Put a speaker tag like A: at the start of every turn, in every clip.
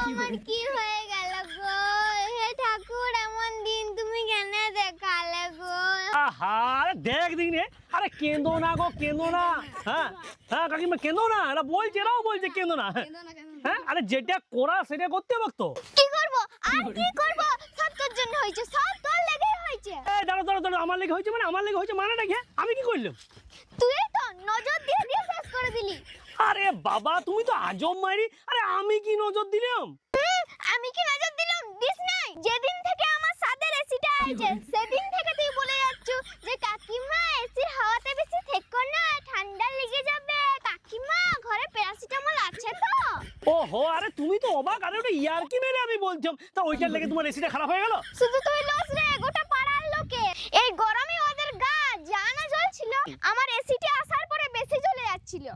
A: আমার কি হয়ে গেল গো? হে ঠাকুর, এমন দিন তুমি কেন দেখালে গো?
B: আহা, আরে দেখ দিন রে, আরে কেঁদো না গো, কেঁদো না। হ্যাঁ হ্যাঁ কাকিমা, কেঁদো না, এরা বলছে, এরাও বলছে কেঁদো না। হ্যাঁ, আরে যেটা করা সেটা করতে হবে তো।
A: কি করব আর কি করব? সব তোর জন্য হয়েছে, সব তোর লেগেই হয়েছে।
B: এই দাঁড়া দাঁড়া দাঁড়া, আমার লেগে হয়েছে মানে? আমার লেগে হয়েছে মানে নাকি? আমি কি করলাম?
A: তুই তো নজর দিয়ে দিয়ে শেষ করে দিলি।
B: আরে বাবা, তুমি তো আজব মাইরি। আরে আমি কি নজর দিলাম?
A: আমি কি নজর দিলাম? দিস নাই। যেদিন থেকে আমার সাদের এসিটা আইছে সেদিন থেকে তুই বলে যাচ্ছ যে কাকিমা এসির হাওয়াতে বেশি থেকো না, ঠান্ডা লেগে যাবে। কাকিমা ঘরে প্যারাসিটামল আছে তো?
B: ওহো, আরে তুমি তো অবাক। আরে ওটা ইয়ার্কি মেরে আমি বলছিলাম, তা ওইটার লেগে তোমার এসিটা খারাপ হয়ে গেল?
A: শুধু তুই লস রে, গোটা পাড়ার লোকে। এই গরমে ওদের গা জানা জ্বলছিল, আমার এসিটা আসার পরে বেশি জ্বলে যাচ্ছিল।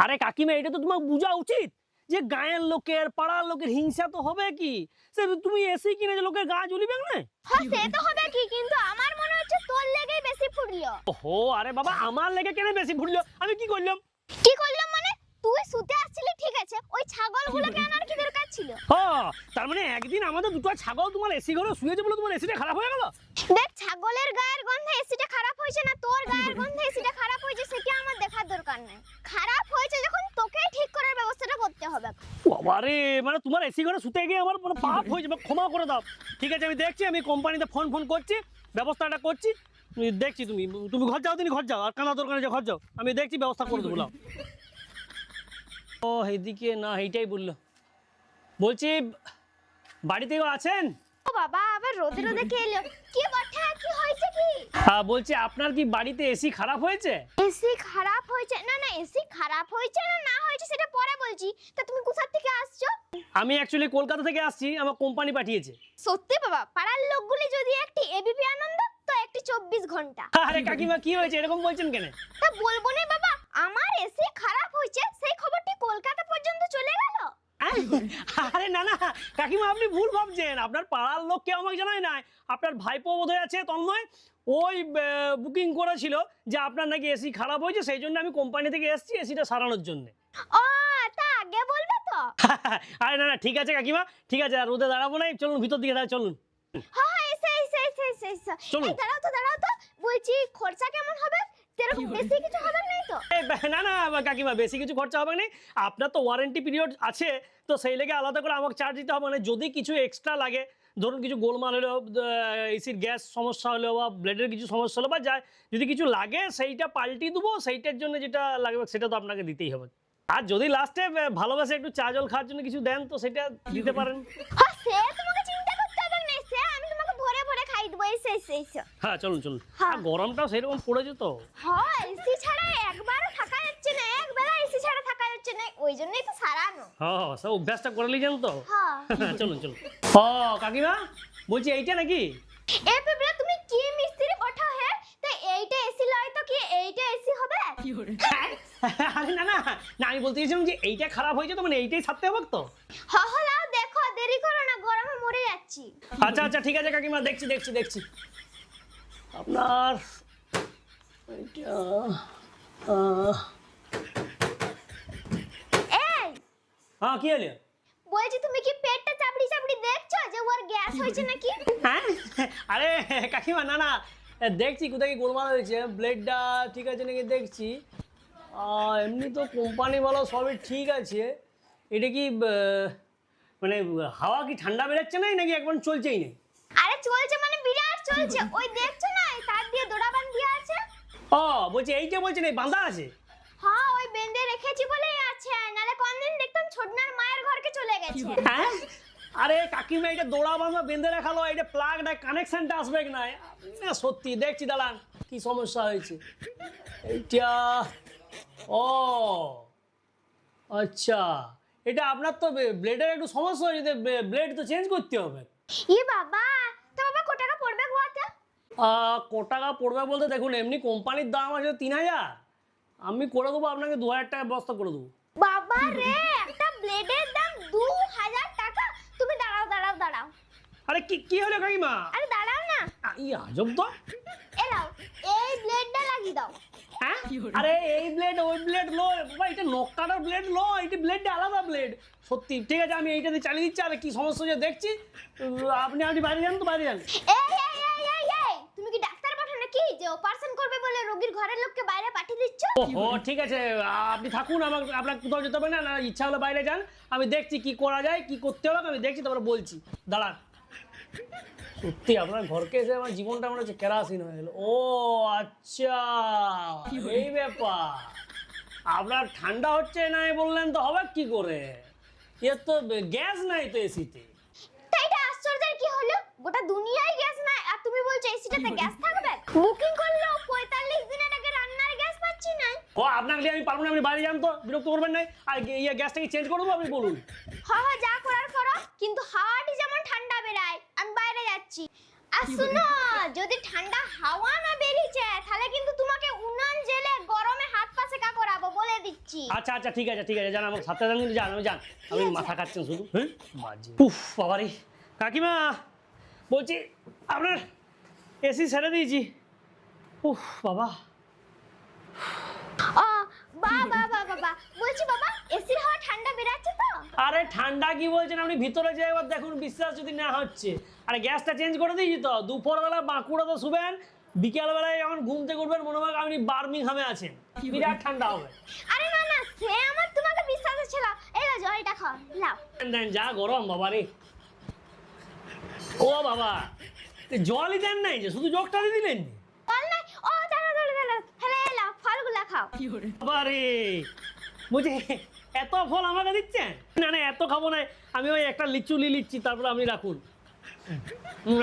B: আরে কাকিমা, এটা তো তোমার বোঝা উচিত যে গায়ের লোকের, পাড়ার লোকের হিংসা তো হবে কি। সে তুমি এসি কিনে যে লোকের গা জ্বলিবে না?
A: হ্যাঁ সে তো হবে কি, কিন্তু আমার মনে হচ্ছে তোর লেগেই বেশি ফুটলো।
B: ওহো, আরে বাবা, আমার লেগে কেন বেশি ফুটলো? আমি কি করলাম?
A: কি করলাম মানে? তুই শুতে আসছিলি ঠিক আছে, ওই ছাগলগুলোকে আনার কি দরকার ছিল?
B: ও, তার মানে একদিন আমাদের দুটো ছাগল তোমার এসি ঘরে শুয়েছে বলে তোমার এসিটা খারাপ হয়ে গেল?
A: দেখ, ছাগলের গায়ের গন্ধে এসিটা খারাপ হয়েছে না তোর গায়ের গন্ধে এসিটা খারাপ হয়েছে সেটা আমার দেখার দরকার নেই। খারাপ হয়েছে যখন তোকেই ঠিক করার ব্যবস্থাটা করতে হবে।
B: বাবারে, মানে তোমার এসি ঘরে শুতে গিয়ে আমার মানে পাপ হয়েছে, ক্ষমা করে দাও। ঠিক আছে, আমি দেখছি, আমি কোম্পানিতে ফোন করছি, ব্যবস্থাটা করছি। দেখছি, তুমি তুমি ঘর যাও, তুমি ঘর যাও, আর কানা দরকার যে ঘর যাও, আমি দেখছি ব্যবস্থা করে দেবো। নাও। ও এইদিকে না, এইটাই বললো। বলছি, বাড়িতেও আছেন?
A: ও বাবা, আবার রোদে রোদে কে এলো? কি বটে, কি হয়েছে কি?
B: হ্যাঁ, বলছি আপনার কি বাড়িতে এসি খারাপ হয়েছে?
A: এসি খারাপ হয়েছে? না না, এসি খারাপ হয়েছে না না হয়েছে সেটা পরে বলছি। তা তুমি কোথা থেকে আসছো?
B: আমি অ্যাকচুয়ালি কলকাতা থেকে আসছি, আমার কোম্পানি পাঠিয়েছে।
A: সত্যি বাবা, পাড়ার লোকগুলি যদি একটি এবিপি আনন্দ তো একটি 24 ঘন্টা।
B: আরে কাকিমা, কি হয়েছে এরকম বলছেন কেন?
A: তা বলবো না বাবা, আমার এসি খারাপ হয়েছে সেই খবরটি কলকাতা পর্যন্ত চলে গেল।
B: আরে না না কাকিমা, আপনি ভুল ভাবছেন। আপনার পাড়ার লোক কেউ আমাকে জানায় নাই। আপনার ভাইপো বোধহয় আছে তন্ময়, ওই বুকিং করেছিল যে আপনার নাকি এসি খারাপ হয়েছে, সেই জন্য আমি কোম্পানি থেকে এসেছি এসিটা সারানোর জন্য।
A: ও, তা আগে বলবে তো।
B: আরে না না, ঠিক আছে কাকিমা, ঠিক আছে, আর রোদে দাঁড়াবো না, চলুন ভিতর দিকে চলুন।
A: হ্যাঁ হ্যাঁ, এসে
B: চলুন।
A: এই দাঁড়াও তো বলছি, খরচা কেমন হবে? তেরকম বেশি কিছু হবে না তো?
B: না না কাকিমা, বেশি কিছু খরচা হবে না। আপনার তো ওয়ারেন্টি পিরিয়ড আছে, তো সেই লেগে আলাদা করে আমাকে চার্জ দিতে হবে না। যদি কিছু এক্সট্রা লাগে, ধরুন কিছু গোলমাল হলো, এসির গ্যাস সমস্যা হলো বা ব্লেডের কিছু সমস্যা হলো বা যা যদি কিছু লাগে, সেইটা পাল্টি দেবো। সেইটার জন্য যেটা লাগবে সেটা তো আপনাকে দিতেই হবে। আর যদি লাস্টে ভালোবাসে একটু চা জল খাওয়ার জন্য কিছু দেন, তো সেটা দিতে পারেন।
A: হ্যাঁ সে তোমাকে চিন্তা করতে হবে না, সে আমি তোমাকে ভরে ভরে খাই দেবো। এসে
B: হ্যাঁ চলুন চলুন।
A: হ্যাঁ।
B: আর গরমটাও সেরকম পড়েছে তো।
A: হ্যাঁ, এসি ছাড়া একবারও থাকা যাচ্ছে না, একবেলা এসি ছাড়া থাকা যাচ্ছে না, ওই জন্যই তো সারানো।
B: হ্যাঁ, সব অভ্যাসটা করে নিয়েছেন তো।
A: হ্যাঁ।
B: চলুন চলুন। ও কাকিমা, বলছি এইটা নাকি?
A: এ পেবলা, তুমি কি মিস্ত্রি বঠা হে? তা এইটা এসি লয় তো কি এইটা এসি হবে?
B: আরে না না না, আমি বলতে চাইছিলাম যে এইটা খারাপ হয়েছে তো, মানে এইটাই ছাড়তে হবে তো।
A: লাও দেখো, দেরি করো না, গরমে মরে যাচ্ছি।
B: আচ্ছা আচ্ছা, ঠিক আছে কাকিমা, দেখছি দেখছি দেখছি। আপনার এইটা
A: এই
B: হ্যাঁ, কি হলো?
A: বলছি, তুমি কি পেটটা চাপড়ি চাপড়ি দেখছো যে ওর গ্যাস হয়েছে নাকি?
B: হ্যাঁ, আরে কাকিমা, না না, দেখছি কোথায় কি গোলমাল হয়েছে, ব্লেডটা ঠিক আছে নাকি দেখছি। এমনি তো কোম্পানি বলো সবই ঠিক আছে। এটা কি মানে হাওয়া কি ঠান্ডা বেরোচ্ছে না নাকি একবার চলছেই না?
A: আরে চলছে মানে বিরাট চলছে, ওই দেখছো না এই তার দিয়ে দড়া বাঁধিয়ে আছে।
B: ও, বলছি এইটা বলছেন এই বাঁধা আছে?
A: হ্যাঁ, ওই বেঁধে রেখেছি বলেই আছে, নালে কোনদিন দেখতাম ছোটনার মায়ের ঘরকে চলে গেছে।
B: হ্যাঁ, আরে কাকিমা, এটা দোড়া বাঁধা বেঁধে রাখালো, এটা প্লাগটা কানেকশনটা আসবে না। না সত্যি দেখছি, দাঁড়ান কি সমস্যা হয়েছে এইটা। ও আচ্ছা, এটা আপনার তো ব্লেডের একটু সমস্যা হয়েছে, ব্লেড তো চেঞ্জ করতে হবে।
A: ই বাবা, তো বাবা কত টাকা পড়বে গোয়াতে?
B: ক টাকা পড়বে বলতে, দেখুন এমনি কোম্পানির দাম আছে 3000, আমি করে দেবো আপনাকে 2000 টাকা ব্যবস্থা করে দেবো।
A: বাবা রে, একটা ব্লেডের দাম 2000 টাকা? তুমি দাঁড়াও।
B: আরে কি কি হলো কাকিমা?
A: আরে দাঁড়াও না,
B: ই আজব তো।
A: এলাও এই ব্লেডটা লাগিয়ে দাও।
B: হ্যাঁ, আরে এই ব্লেড ওই ব্লেড লো বাবা, এটা নখ কাটার ব্লেড লো, এটা ব্লেডটা আলাদা ব্লেড। সত্যি ঠিক আছে, আমি এইটা দিয়ে চালিয়ে দিচ্ছি। আর কি সমস্যা যে দেখছি, আপনি বাইরে যান তো, বাইরে যান।
A: এই তুমি কি ডাক্তার পাঠানো নাকি যে অপারেশন করবে বলে রোগীর ঘরের লোককে বাইরে পাঠিয়ে দিচ্ছ?
B: ও ঠিক আছে, আপনি থাকুন, আপনার কোথাও যেতে হবে না, না ইচ্ছা হলে বাইরে যান। আমি দেখছি কি করা যায়, কি করতে হবে আমি দেখছি, তারপরে বলছি। দাঁড়ান। সত্যি আপনার ঘরকে এসে আমার জীবনটা মনে হচ্ছে কেরাসিন হয়ে গেল। ও আচ্ছা, এই ব্যাপার। আপনার ঠান্ডা হচ্ছে নাই বললেন তো হবে কি করে? এর তো গ্যাস নাই তো এসিতে।
A: তাই এটা আশ্চর্যের কি হলো? গোটা দুনিয়ায় গ্যাস নাই আর তুমি বলছো এসিটাতে গ্যাস থাকবে? বুকিং করলো 45 দিনের আগে রান্নার গ্যাস পাচ্ছি না।
B: ও আপনাকে দিয়ে আমি পারবো না, আপনি বাইরে যান তো, বিরক্ত করবেন না। আর গ্যাসটাকে চেঞ্জ করে দেবো, আপনি বলুন।
A: হ্যাঁ যা করার করো, কিন্তু হাওয়াটি যেমন ঠান্ডা বেরায়, আমি বাইরে যাচ্ছি। আর শুনো, যদি ঠান্ডা হাওয়া না বেরিয়েছে তাহলে কিন্তু তোমাকে উনান জেলে গরমে হাত পা সেকা করাবো বলে দিচ্ছি।
B: আচ্ছা আচ্ছা ঠিক আছে ঠিক আছে, যান আমার সাথে যান, কিন্তু যান, আমি যান। আপনি মাথা খাচ্ছেন শুধু, হ্যাঁ বাজে। উফ বাবারে কাকিমা, বলছি আপনার এসি ছেড়ে দিয়েছি। উফ বাবা।
A: ও বাবা বলছি বাবা, এসির হাওয়া ঠান্ডা বেরাচ্ছে তো?
B: আরে ঠান্ডা কি বলছেন আপনি, ভিতরে যে একবার দেখুন, বিশ্বাস যদি না হচ্ছে। আরে গ্যাসটা চেঞ্জ করে দিয়েছি তো, দুপুরবেলা বাঁকুড়াতে শুবেন, বিকেলবেলায় যখন ঘুম থেকে উঠবেন মনে হয় আপনি বার্মিংহামে আছেন, বিরাট ঠান্ডা হবে।
A: আরে না সে আমার তোমাকে বিশ্বাস ছিল। এই লাও জলটা খাও, লাও।
B: দেন যা গরম বাবা রে। ও বাবা, জলই দেন নাই যে, শুধু জগটা দিয়ে দিলেন।
A: ফল নাই, ও দাঁড়াও হেলে লাও, ফলগুলা খাও।
B: বাবা রে, বুঝে এত ফল আমাকে দিচ্ছেন? না না এত খাবো না, আমি ওই একটা লিচু নিয়ে নিচ্ছি, তারপরে আপনি রাখুন।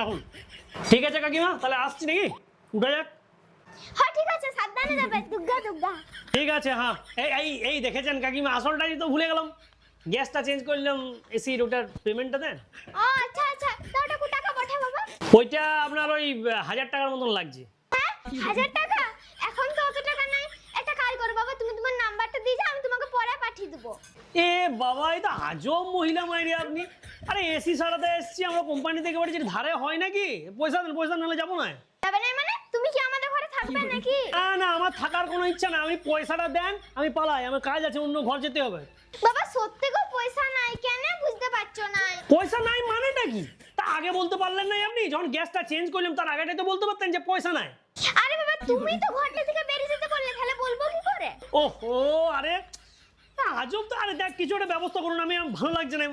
B: রাখুন। ঠিক আছে কাকিমা, তাহলে আসছি নাকি, উঠা যাক।
A: হ্যাঁ ঠিক আছে, সাবধানে যাবে, দুগ্গা।
B: ঠিক আছে, হ্যাঁ। এই দেখেছেন কাকিমা, আসলটাই তো ভুলে গেলাম, গ্যাসটা চেঞ্জ করলাম, এসির ওটার পেমেন্টটা দেন।
A: ও আচ্ছা তো ওটা কত টাকা পাঠা বাবা?
B: ওইটা আপনার ওই 1000 টাকার মতন লাগছে।
A: হ্যাঁ 1000 টাকা? এখন তো অত টাকা নাই, একটা কাজ করো বাবা, তুমি তোমার নাম্বারটা দিয়ে যাও, আমি তোমাকে পরে পাঠিয়ে দেবো।
B: এ বাবা, এটা আজব মহিলা মাইরি আপনি। আরে এসি সারাতে এসছি, আমরা কোম্পানি থেকে বাড়ি, ধারে হয় নাকি? পয়সা দেন, পয়সা নাহলে যাবো না।
A: যাবে না মানে? তুমি কি আমাদের ঘরে থাকবে নাকি?
B: না না, আমার থাকার কোনো ইচ্ছা না, আপনি পয়সাটা দেন, আমি পালাই, আমার কাজ আছে, অন্য ঘর যেতে হবে।
A: বাবা সত্যি গো পয়সা নাই, কেন বুঝতে পারছো না?
B: পয়সা নাই মানেটা কি? তা আগে বলতে পারলেন না আপনি? যখন গ্যাসটা চেঞ্জ করলাম তার আগেটাই তো বলতে পারতেন যে পয়সা নাই।
A: আরে বাবা তুমি তো ঘরটা থেকে বেরিয়ে যেতে বললে, তাহলে বলবো কি করে?
B: ওহো, আরে আজব তো। আরে দেখ, কিছু একটা ব্যবস্থা করুন, আমি ভালো লাগছে না।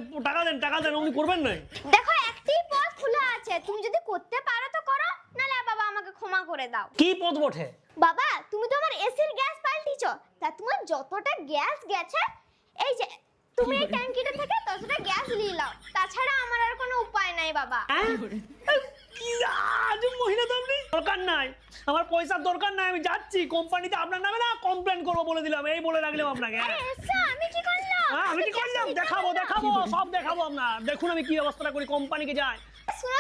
B: টাকা দেন, উনি করবেন না।
A: দেখো একটি পথ খোলা আছে, তুমি যদি করতে পারো তো করো, নালে বাবা আমাকে ক্ষমা করে দাও।
B: কি পথ বটে?
A: বাবা তুমি তো আমার এসির গ্যাস পাল্টিছো, তা তোমার যতটা গ্যাস গেছে, এই যে তুমি এই ট্যাঙ্কিটা থেকে ততটা গ্যাস নিয়ে নাও, তাছাড়া আমার আর কোনো উপায় নাই বাবা।
B: কি আজব মহিলা তো আপনি। দরকার নাই, আমার পয়সার দরকার নাই, আমি যাচ্ছি কোম্পানিতে, আপনার নামে না কমপ্লেন করবো বলে দিলাম, এই বলে রাখলাম আপনাকে।
A: আরে এসা, আমি কি করলাম?
B: আমি কি করলাম? দেখাবো, সব দেখাবো আপনার। দেখুন আমি কি ব্যবস্থাটা করি, কোম্পানিকে যাই।
A: শুনো